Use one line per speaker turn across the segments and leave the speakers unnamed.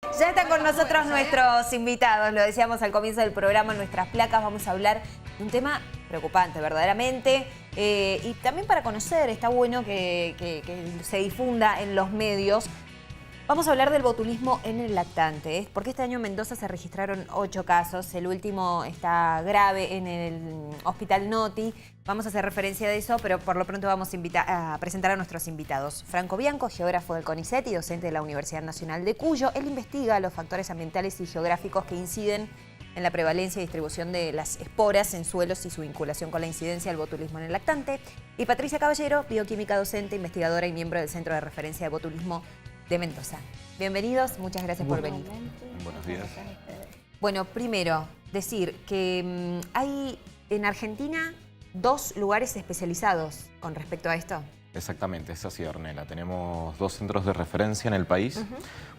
Ya están con nosotros nuestros invitados, lo decíamos al comienzo del programa, en nuestras placas vamos a hablar de un tema preocupante verdaderamente y también para conocer, está bueno que se difunda en los medios. Vamos a hablar del botulismo en el lactante, porque este año en Mendoza se registraron 8 casos, el último está grave en el Hospital Noti. Vamos a hacer referencia de eso, pero por lo pronto vamos a presentar a nuestros invitados. Franco Bianco, geógrafo del CONICET y docente de la Universidad Nacional de Cuyo. Él investiga los factores ambientales y geográficos que inciden en la prevalencia y distribución de las esporas en suelos y su vinculación con la incidencia del botulismo en el lactante. Y Patricia Caballero, bioquímica docente, investigadora y miembro del Centro de Referencia de Botulismo de Mendoza. Bienvenidos, muchas gracias por venir.
Buenos días.
Bueno, primero, decir que hay en Argentina 2 lugares especializados con respecto a esto.
Exactamente, es así, Ornella. Tenemos 2 centros de referencia en el país.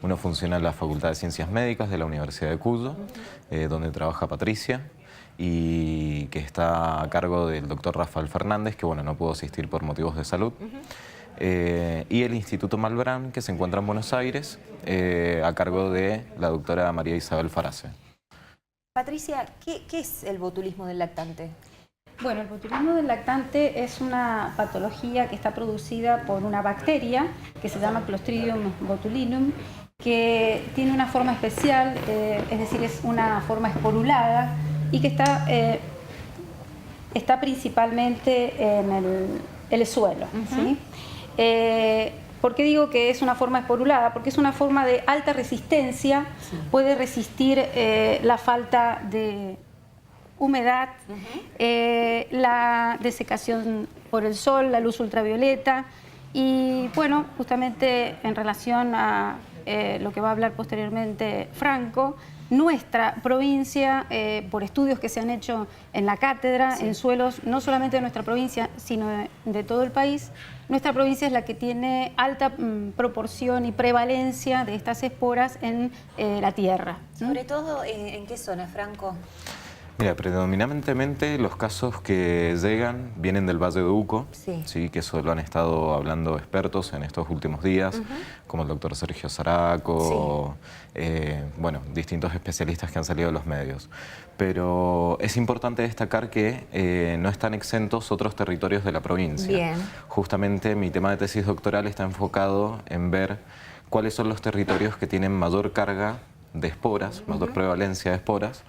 Uno funciona en la Facultad de Ciencias Médicas de la Universidad de Cuyo, donde trabaja Patricia, y que está a cargo del doctor Rafael Fernández, que bueno, no pudo asistir por motivos de salud. Y el Instituto Malbrán, que se encuentra en Buenos Aires, a cargo de la doctora María Isabel Farace.
Patricia, ¿qué es el botulismo del lactante?
Bueno, el botulismo del lactante es una patología que está producida por una bacteria que se llama Clostridium botulinum, que tiene una forma especial, es decir, es una forma esporulada y que está principalmente en el suelo, ¿sí? ¿Por qué digo que es una forma esporulada? Porque es una forma de alta resistencia, puede resistir la falta de humedad, la desecación por el sol, la luz ultravioleta y bueno, justamente en relación a lo que va a hablar posteriormente Franco, nuestra provincia, por estudios que se han hecho en la cátedra, en suelos no solamente de nuestra provincia, sino de todo el país, nuestra provincia es la que tiene alta proporción y prevalencia de estas esporas en la tierra.
Sobre todo, ¿en qué zona, Franco?
Mira, predominantemente los casos que llegan vienen del Valle de Uco, ¿sí? Que eso lo han estado hablando expertos en estos últimos días, como el doctor Sergio Zaraco, bueno, distintos especialistas que han salido de los medios. Pero es importante destacar que no están exentos otros territorios de la provincia.
Bien.
Justamente mi tema de tesis doctoral está enfocado en ver cuáles son los territorios que tienen mayor carga de esporas, mayor prevalencia de esporas,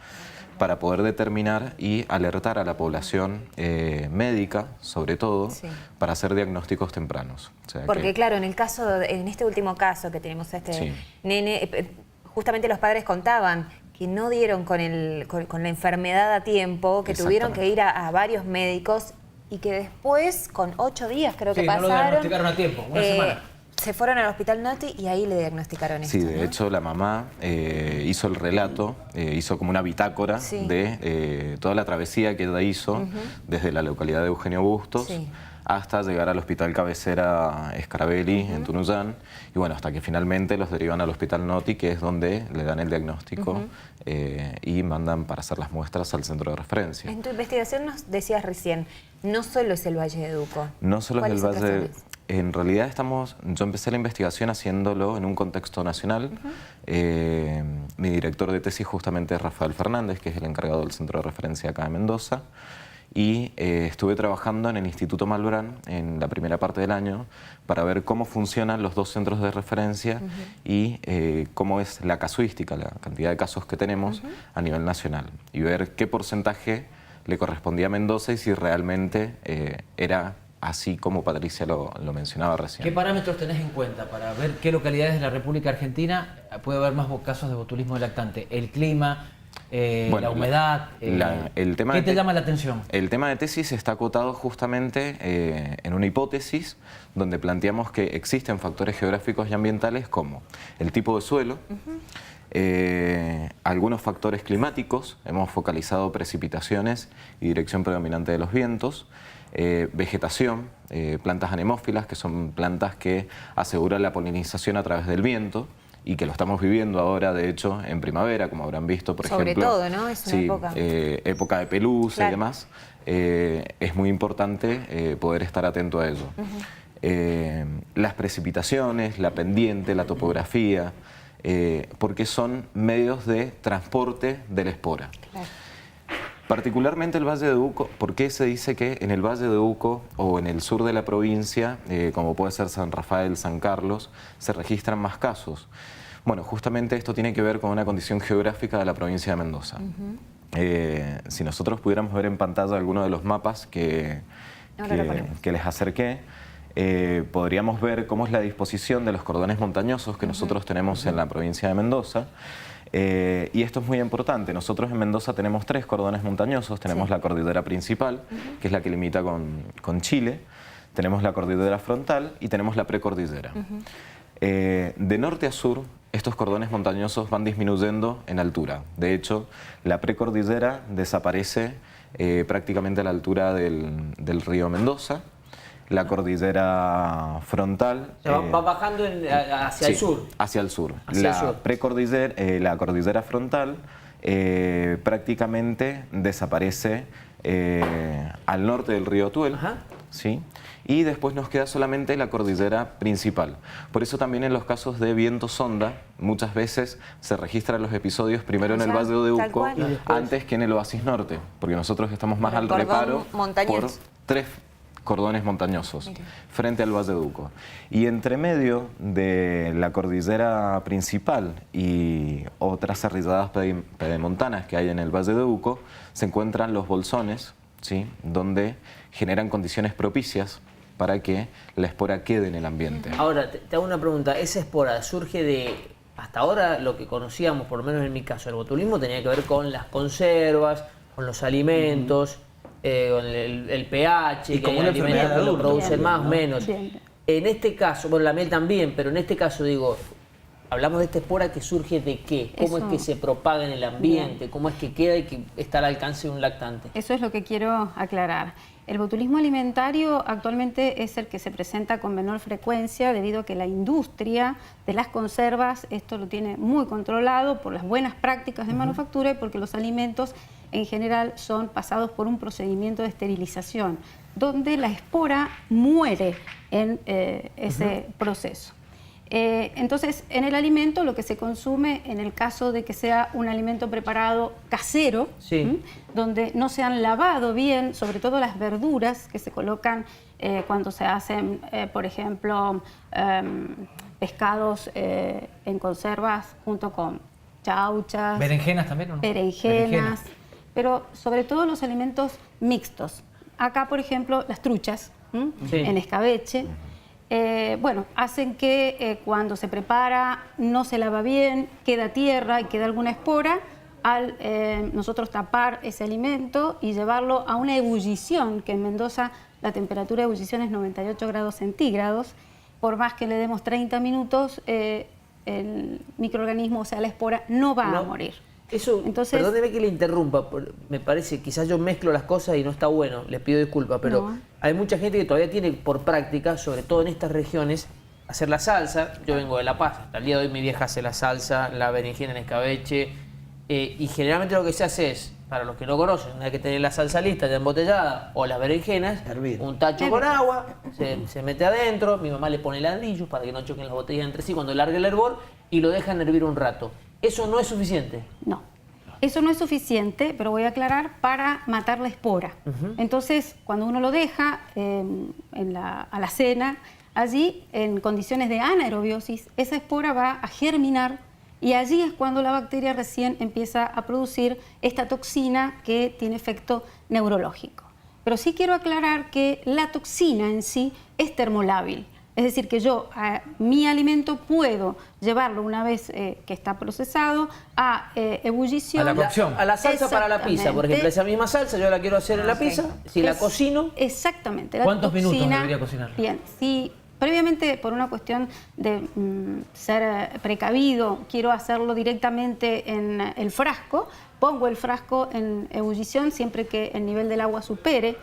para poder determinar y alertar a la población médica, sobre todo, para hacer diagnósticos tempranos. O sea,
porque claro, en este último caso que tenemos a este nene, justamente los padres contaban que no dieron con la enfermedad a tiempo, que tuvieron que ir a varios médicos y que después, con 8 días creo que pasaron,
no lo diagnosticaron a tiempo, una semana.
Se fueron al Hospital Noti y ahí le diagnosticaron esto.
Sí, de hecho la mamá hizo el relato, hizo como una bitácora de toda la travesía que ella hizo desde la localidad de Eugenio Bustos hasta llegar al Hospital Cabecera Scarabelli en Tunuyán y bueno, hasta que finalmente los derivan al Hospital Noti, que es donde le dan el diagnóstico y mandan para hacer las muestras al centro de referencia.
En tu investigación nos decías recién, no solo es el Valle de Uco.
No solo es el Valle. En realidad yo empecé la investigación haciéndolo en un contexto nacional. Mi director de tesis justamente es Rafael Fernández, que es el encargado del centro de referencia acá de Mendoza. Y estuve trabajando en el Instituto Malbrán en la primera parte del año para ver cómo funcionan los 2 centros de referencia y cómo es la casuística, la cantidad de casos que tenemos a nivel nacional. Y ver qué porcentaje le correspondía a Mendoza y si realmente era así como Patricia lo mencionaba recién.
¿Qué parámetros tenés en cuenta para ver qué localidades de la República Argentina puede haber más casos de botulismo del lactante? ¿El clima,
bueno,
la humedad? ¿Qué te llama la atención?
El tema de tesis está acotado justamente en una hipótesis donde planteamos que existen factores geográficos y ambientales como el tipo de suelo, algunos factores climáticos, hemos focalizado precipitaciones y dirección predominante de los vientos, vegetación, plantas anemófilas, que son plantas que aseguran la polinización a través del viento y que lo estamos viviendo ahora, de hecho, en primavera, como habrán visto, por ejemplo.
Sobre todo, ¿no? Es una época.
Época de pelusa y demás. Es muy importante poder estar atento a ello. Las precipitaciones, la pendiente, la topografía, porque son medios de transporte de la espora.
Claro.
Particularmente el Valle de Uco, ¿por qué se dice que en el Valle de Uco o en el sur de la provincia, como puede ser San Rafael, San Carlos, se registran más casos? Bueno, justamente esto tiene que ver con una condición geográfica de la provincia de Mendoza. Si nosotros pudiéramos ver en pantalla alguno de los mapas que les acerqué, podríamos ver cómo es la disposición de los cordones montañosos que nosotros tenemos en la provincia de Mendoza. Y esto es muy importante. Nosotros en Mendoza tenemos 3 cordones montañosos. Tenemos la cordillera principal, que es la que limita con Chile. Tenemos la cordillera frontal y tenemos la precordillera. De norte a sur, estos cordones montañosos van disminuyendo en altura. De hecho, la precordillera desaparece prácticamente a la altura del río Mendoza. La cordillera frontal...
va bajando hacia el sur.
Hacia el sur.
Hacia el sur.
La cordillera frontal prácticamente desaparece al norte del río Tuel. ¿Sí? Y después nos queda solamente la cordillera principal. Por eso también en los casos de viento sonda, muchas veces se registran los episodios primero en el Valle de Uco antes que en el Oasis Norte, porque nosotros estamos más al reparo por 3 cordones montañosos frente al Valle de Uco. Y entre medio de la cordillera principal y otras serrilladas pedemontanas que hay en el Valle de Uco, se encuentran los bolsones, ¿sí? Donde generan condiciones propicias para que la espora quede en el ambiente.
Ahora, te hago una pregunta. ¿Esa espora surge de, hasta ahora, lo que conocíamos, por lo menos en mi caso, el botulismo tenía que ver con las conservas, con los alimentos, con el pH,
y
que hay
una
alimentos
enfermedad
que lo
adulta,
producen más o
¿no?
menos.
Bien.
En este caso, bueno, la miel también, pero en este caso digo, hablamos de esta espora que surge de qué, cómo es que se propaga en el ambiente, cómo es que queda y que está al alcance de un lactante.
Eso es lo que quiero aclarar. El botulismo alimentario actualmente es el que se presenta con menor frecuencia debido a que la industria de las conservas esto lo tiene muy controlado por las buenas prácticas de manufactura y porque los alimentos en general son pasados por un procedimiento de esterilización donde la espora muere en ese proceso. Entonces, en el alimento lo que se consume, en el caso de que sea un alimento preparado casero, donde no se han lavado bien, sobre todo las verduras que se colocan cuando se hacen, por ejemplo, pescados en conservas junto con chauchas.
¿Berenjenas también o no?
Berenjenas, pero sobre todo los alimentos mixtos. Acá, por ejemplo, las truchas en escabeche. Bueno, hacen que cuando se prepara no se lava bien, queda tierra y queda alguna espora. Al nosotros tapar ese alimento y llevarlo a una ebullición, que en Mendoza la temperatura de ebullición es 98 grados centígrados, por más que le demos 30 minutos, el microorganismo, o sea, la espora, no va a morir.
Eso,
entonces,
perdóneme que le interrumpa, me parece, quizás yo mezclo las cosas y no está bueno, les pido disculpas, pero hay mucha gente que todavía tiene por práctica, sobre todo en estas regiones, hacer la salsa. Yo vengo de La Paz, hasta el día de hoy mi vieja hace la salsa, la berenjena en escabeche, y generalmente lo que se hace es, para los que no conocen, hay que tener la salsa lista ya embotellada o las berenjenas, un tacho con agua, se mete adentro, mi mamá le pone ladrillos para que no choquen las botellas entre sí cuando largue el hervor y lo dejan hervir un rato. ¿Eso no es suficiente?
No. Eso no es suficiente, pero voy a aclarar, para matar la espora. Entonces, cuando uno lo deja a la cena, allí, en condiciones de anaerobiosis, esa espora va a germinar y allí es cuando la bacteria recién empieza a producir esta toxina que tiene efecto neurológico. Pero sí quiero aclarar que la toxina en sí es termolábil. Es decir, que yo mi alimento puedo llevarlo una vez que está procesado a ebullición.
A la cocción. A la salsa para la pizza, por ejemplo. Esa misma salsa yo la quiero hacer en la pizza. Si la cocino...
Exactamente.
¿Cuántos minutos debería cocinarla?
Bien, si previamente por una cuestión de ser precavido, quiero hacerlo directamente en el frasco, pongo el frasco en ebullición siempre que el nivel del agua supere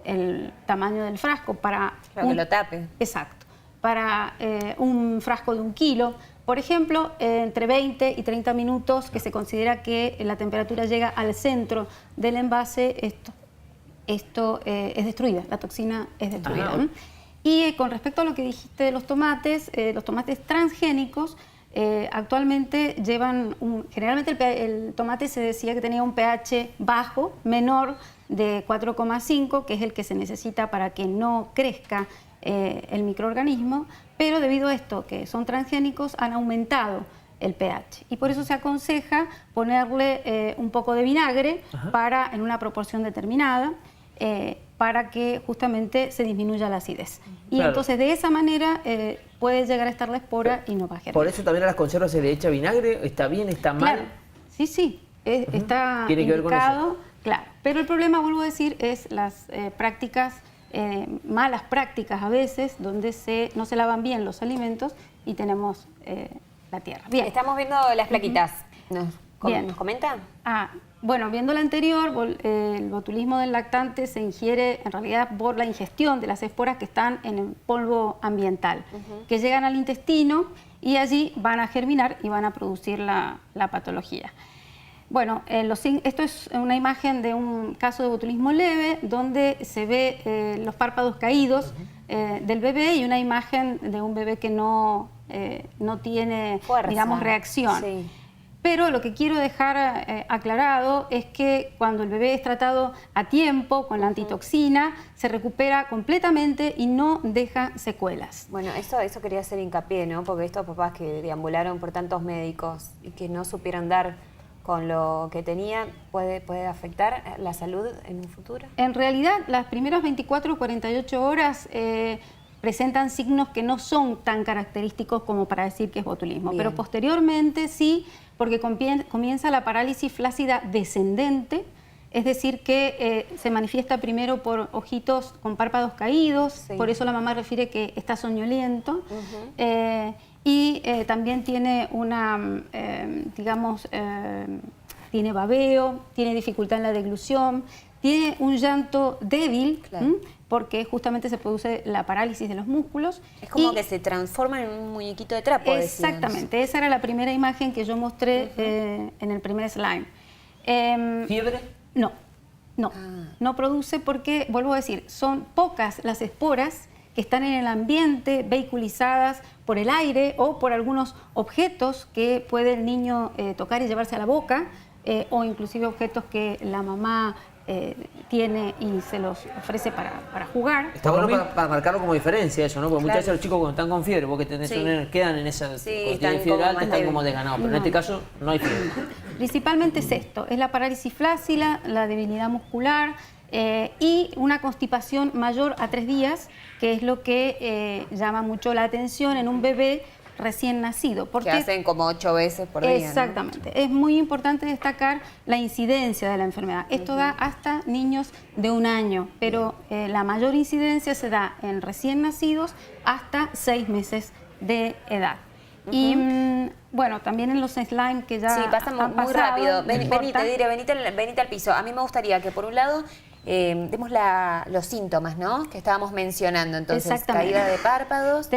el tamaño del frasco para...
que lo tape.
Exacto. Para un frasco de 1 kilo, por ejemplo, entre 20 y 30 minutos, que se considera que la temperatura llega al centro del envase, esto es destruida, la toxina es destruida. Y con respecto a lo que dijiste de los tomates transgénicos, actualmente llevan, generalmente el tomate se decía que tenía un pH bajo, menor de 4,5, que es el que se necesita para que no crezca el microorganismo, pero debido a esto, que son transgénicos, han aumentado el pH. Y por eso se aconseja ponerle un poco de vinagre en una proporción determinada, para que justamente se disminuya la acidez. Y
claro,
entonces de esa manera puede llegar a estar la espora y no va a germinar.
¿Por eso también a las conservas se le echa vinagre? ¿Está bien? ¿Está mal?
Claro, sí, está
¿Tiene que ver con
indicado,
eso?
claro. Pero el problema, vuelvo a decir, es las prácticas, malas prácticas a veces, donde no se lavan bien los alimentos y tenemos la tierra. Bien.
Estamos viendo las plaquitas.
Bien.
¿Nos comentan?
Bueno, viendo la anterior, el botulismo del lactante se ingiere en realidad por la ingestión de las esporas que están en el polvo ambiental, que llegan al intestino y allí van a germinar y van a producir la patología. Bueno, esto es una imagen de un caso de botulismo leve donde se ve los párpados caídos del bebé y una imagen de un bebé que no tiene,
fuerza,
digamos, reacción.
Sí.
Pero lo que quiero dejar aclarado es que cuando el bebé es tratado a tiempo con la antitoxina, se recupera completamente y no deja secuelas.
Bueno, eso quería hacer hincapié, ¿no? Porque estos papás que deambularon por tantos médicos y que no supieron dar con lo que tenían, ¿puede afectar la salud en un futuro?
En realidad, las primeras 24 o 48 horas presentan signos que no son tan característicos como para decir que es botulismo.
Bien.
Pero posteriormente sí, porque comienza la parálisis flácida descendente, es decir, que se manifiesta primero por ojitos con párpados caídos,
Sí.
por eso la mamá refiere que está soñoliento, y también tiene tiene babeo, tiene dificultad en la deglución, tiene un llanto débil,
Claro.
porque justamente se produce la parálisis de los músculos.
Es como
y-
que se transforma en un muñequito de trapo, decíamos.
Exactamente, esa era la primera imagen que yo mostré en el primer slide.
¿Fiebre?
No produce porque, vuelvo a decir, son pocas las esporas que están en el ambiente vehiculizadas por el aire o por algunos objetos que puede el niño tocar y llevarse a la boca, o inclusive objetos que la mamá tiene y se los ofrece para jugar.
Está bueno para marcarlo como diferencia eso, ¿no? Porque muchas veces los chicos cuando están con fiebre, vos que tenés
Sí.
quedan en esa,
Sí,
cuando
están
tienen fiebre
como
alta,
más
están
débiles.
como desganados, pero en
No.
este caso no hay fiebre.
Principalmente es esto, es la parálisis flácida, la debilidad muscular y una constipación mayor a 3 días, que es lo que llama mucho la atención en un bebé recién nacido.
Que hacen como 8 veces por día, ¿no?
Exactamente. Es muy importante destacar la incidencia de la enfermedad. Esto da hasta niños de 1 año, pero la mayor incidencia se da en recién nacidos hasta 6 meses de edad. Y bueno, también en los slime que ya
Sí, pasan
han
muy
pasado,
rápido.
no
Venite,
importa.
venite al piso. A mí me gustaría que por un lado demos los síntomas, ¿no? Que estábamos mencionando. Entonces,
Exactamente.
caída de párpados.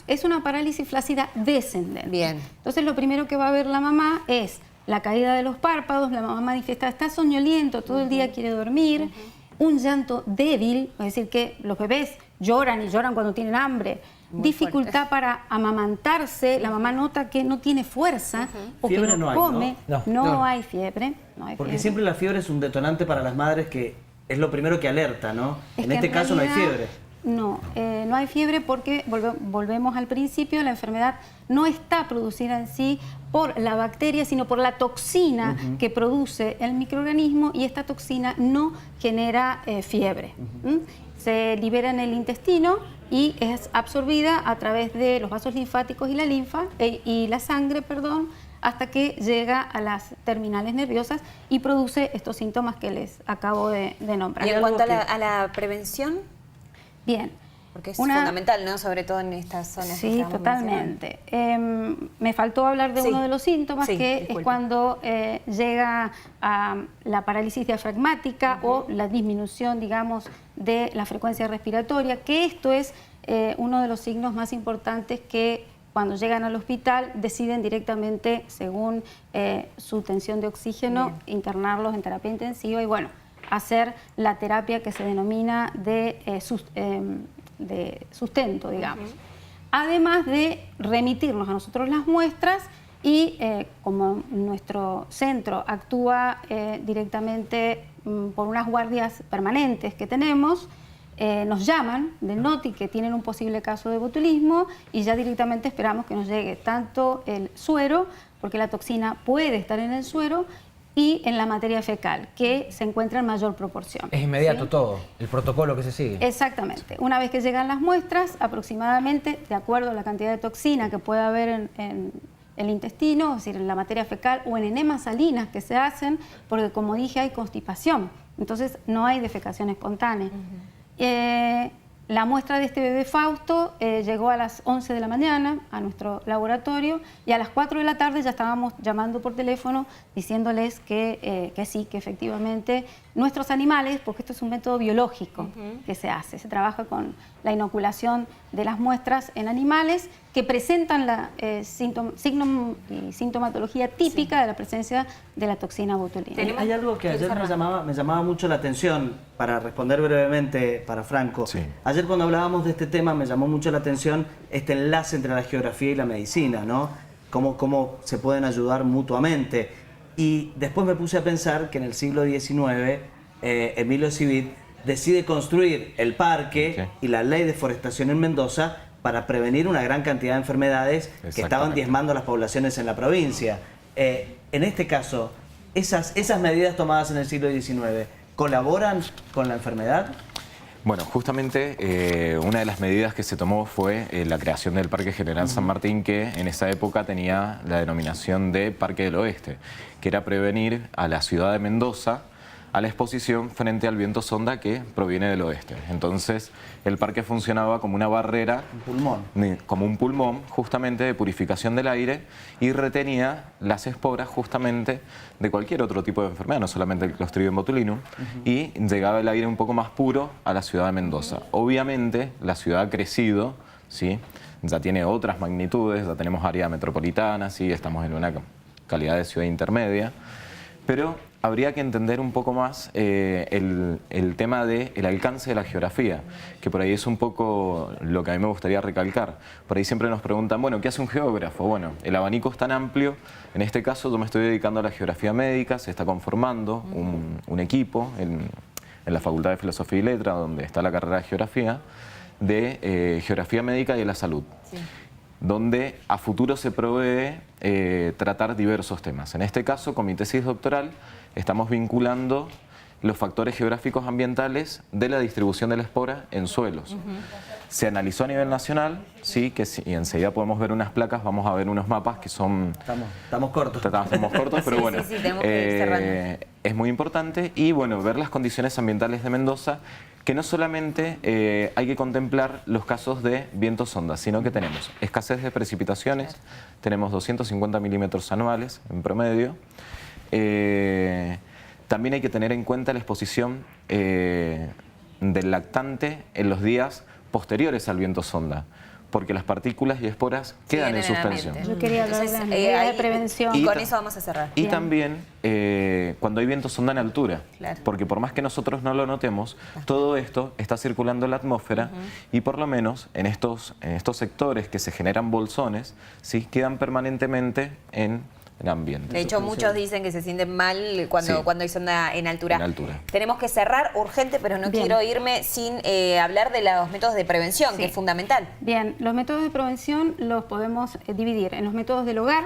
Es una parálisis flácida descendente.
Bien.
Entonces lo primero que va a ver la mamá es la caída de los párpados, la mamá manifiesta, está soñoliento, todo el día quiere dormir, un llanto débil, es decir, que los bebés lloran y lloran cuando tienen hambre, dificultad para amamantarse, la mamá nota que no tiene fuerza o que
Fiebre
no
no hay,
come,
¿no?
no hay fiebre. No hay
Porque
fiebre.
siempre la fiebre es un detonante para las madres que es lo primero que alerta, ¿no?
Es
En
que
este caso no hay
realidad,
fiebre.
No, no hay fiebre porque, volvemos al principio, la enfermedad no está producida en sí por la bacteria, sino por la toxina que produce el microorganismo, y esta toxina no genera fiebre. Se libera en el intestino y es absorbida a través de los vasos linfáticos y la linfa, y la sangre, perdón, hasta que llega a las terminales nerviosas y produce estos síntomas que les acabo de nombrar.
Y en cuanto a la prevención,
Bien.
porque es fundamental, ¿no? Sobre todo en estas zonas. que
Sí,
estábamos mencionando.
totalmente. Me faltó hablar de
Sí.
uno de los síntomas,
Sí,
que
disculpe.
es cuando llega a la parálisis diafragmática o la disminución, digamos, de la frecuencia respiratoria, que esto es uno de los signos más importantes que cuando llegan al hospital deciden directamente, según su tensión de oxígeno, internarlos en terapia intensiva y, bueno, hacer la terapia que se denomina de sustento, digamos. además de remitirnos a nosotros las muestras y como nuestro centro actúa directamente por unas guardias permanentes que tenemos, nos llaman del NOTI que tienen un posible caso de botulismo y ya directamente esperamos que nos llegue tanto el suero, porque la toxina puede estar en el suero, y en la materia fecal, que se encuentra en mayor proporción.
Es inmediato,
¿sí?
todo, el protocolo que se sigue.
Exactamente. Una vez que llegan las muestras, aproximadamente, de acuerdo a la cantidad de toxina que puede haber en el intestino, es decir, en la materia fecal o en enemas salinas que se hacen, porque como dije hay constipación, entonces no hay defecación espontánea. La muestra de este bebé Fausto llegó a las 11 de la mañana a nuestro laboratorio y a las 4 de la tarde ya estábamos llamando por teléfono diciéndoles que sí, que efectivamente nuestros animales, porque esto es un método biológico que se hace, se trabaja con la inoculación de las muestras en animales que presentan la sintomatología típica de la presencia de la toxina botulina.
Hay algo que ayer me llamaba mucho la atención, para responder brevemente para Franco.
Sí.
Ayer cuando hablábamos de este tema me llamó mucho la atención este enlace entre la geografía y la medicina, ¿no? Cómo se pueden ayudar mutuamente. Y después me puse a pensar que en el siglo XIX Emilio Civit decide construir el parque y la ley de forestación en Mendoza para prevenir una gran cantidad de enfermedades que estaban diezmando a las poblaciones en la provincia. En este caso, esas medidas tomadas en el siglo XIX, ¿colaboran con la enfermedad?
Bueno, justamente una de las medidas que se tomó fue la creación del Parque General San Martín, que en esa época tenía la denominación de Parque del Oeste, que era prevenir a la ciudad de Mendoza a la exposición frente al viento sonda que proviene del oeste. Entonces, el parque funcionaba como una barrera, como un pulmón, justamente de purificación del aire, y retenía las esporas justamente de cualquier otro tipo de enfermedad, no solamente el Clostridium botulinum, y llegaba el aire un poco más puro a la ciudad de Mendoza. Obviamente, la ciudad ha crecido, ¿sí? Ya tiene otras magnitudes, ya tenemos área metropolitana, ¿sí? Estamos en una calidad de ciudad intermedia, pero habría que entender un poco más el tema del alcance de la geografía, que por ahí es un poco lo que a mí me gustaría recalcar. Por ahí siempre nos preguntan, bueno, ¿qué hace un geógrafo? Bueno, el abanico es tan amplio. En este caso yo me estoy dedicando a la geografía médica, se está conformando un equipo en la Facultad de Filosofía y Letras, donde está la carrera de geografía, de geografía médica y de la salud. Sí. Donde a futuro se provee tratar diversos temas. En este caso, con mi tesis doctoral, estamos vinculando los factores geográficos ambientales de la distribución de la espora en suelos. Se analizó a nivel nacional, sí, y enseguida podemos ver unas placas, vamos a ver unos mapas que son...
Estamos cortos.
Estamos cortos, pero bueno,
sí, tenemos que ir cerrando.
Es muy importante. Y bueno, ver las condiciones ambientales de Mendoza, que no solamente hay que contemplar los casos de viento sonda, sino que tenemos escasez de precipitaciones, tenemos 250 milímetros anuales en promedio. También hay que tener en cuenta la exposición del lactante en los días posteriores al viento sonda, porque las partículas y esporas quedan en suspensión.
Yo quería hablar de las medidas de prevención.
Y con eso vamos a cerrar.
Y también cuando hay viento sonda en altura,
claro,
porque por más que nosotros no lo notemos, todo esto está circulando en la atmósfera y por lo menos en estos sectores que se generan bolsones, ¿sí? Quedan permanentemente en el ambiente.
De hecho, muchos dicen que se sienten mal cuando hay sonda en altura. Tenemos que cerrar urgente, pero no quiero irme sin hablar de los métodos de prevención, que es fundamental.
Bien, los métodos de prevención los podemos dividir en los métodos del hogar,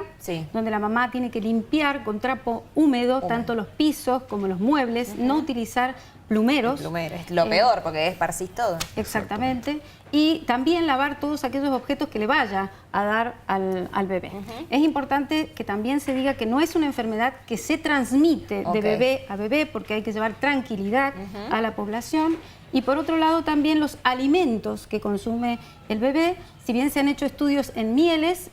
donde la mamá tiene que limpiar con trapo húmedo tanto los pisos como los muebles, no utilizar plumeros.
Es lo peor, porque esparcís todo.
Exactamente. Y también lavar todos aquellos objetos que le vaya a dar al bebé. Es importante que también se diga que no es una enfermedad que se transmite de bebé a bebé, porque hay que llevar tranquilidad a la población. Y por otro lado también los alimentos que consume el bebé, si bien se han hecho estudios en mieles,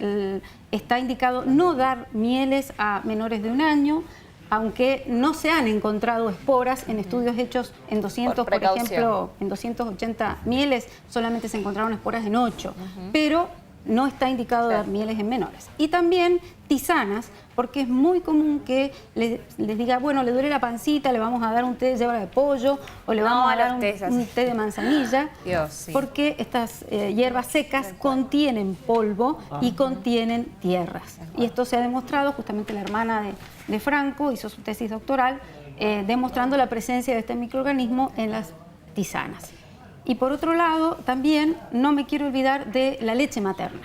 está indicado no dar mieles a menores de 1 año, aunque no se han encontrado esporas en estudios hechos en 200, por ejemplo, en 280 mieles, solamente se encontraron esporas en 8. Pero no está indicado dar mieles en menores. Y también tisanas, porque es muy común que les diga, bueno, le duele la pancita, le vamos a dar un té de yema de pollo o le vamos a dar un té de manzanilla,
Dios, sí.
porque estas hierbas secas contienen polvo y contienen tierras. Y esto se ha demostrado, justamente la hermana de Franco hizo su tesis doctoral, demostrando la presencia de este microorganismo en las tisanas. Y por otro lado, también no me quiero olvidar de la leche materna.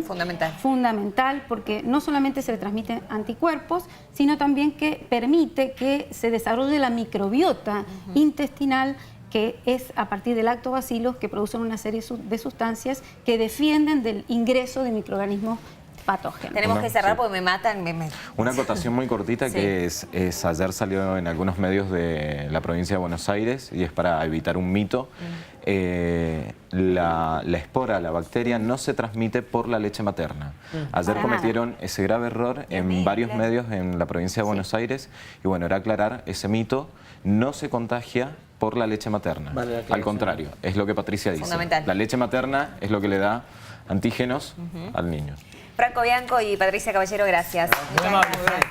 Fundamental.
Fundamental, porque no solamente se le transmiten anticuerpos, sino también que permite que se desarrolle la microbiota intestinal, que es a partir del lactobacilos, que producen una serie de sustancias que defienden del ingreso de microorganismos patógenos.
Tenemos que cerrar porque me matan.
Una acotación muy cortita que es ayer salió en algunos medios de la provincia de Buenos Aires y es para evitar un mito. La espora, la bacteria, no se transmite por la leche materna. Ayer cometieron ese grave error en varios medios en la provincia de Buenos Aires y bueno, era aclarar ese mito, no se contagia por la leche materna.
Vale,
al contrario, es lo que Patricia dice.
Fundamental.
La leche materna es lo que le da antígenos al niño.
Franco Bianco y Patricia Caballero, gracias.
Muy amable, Fran.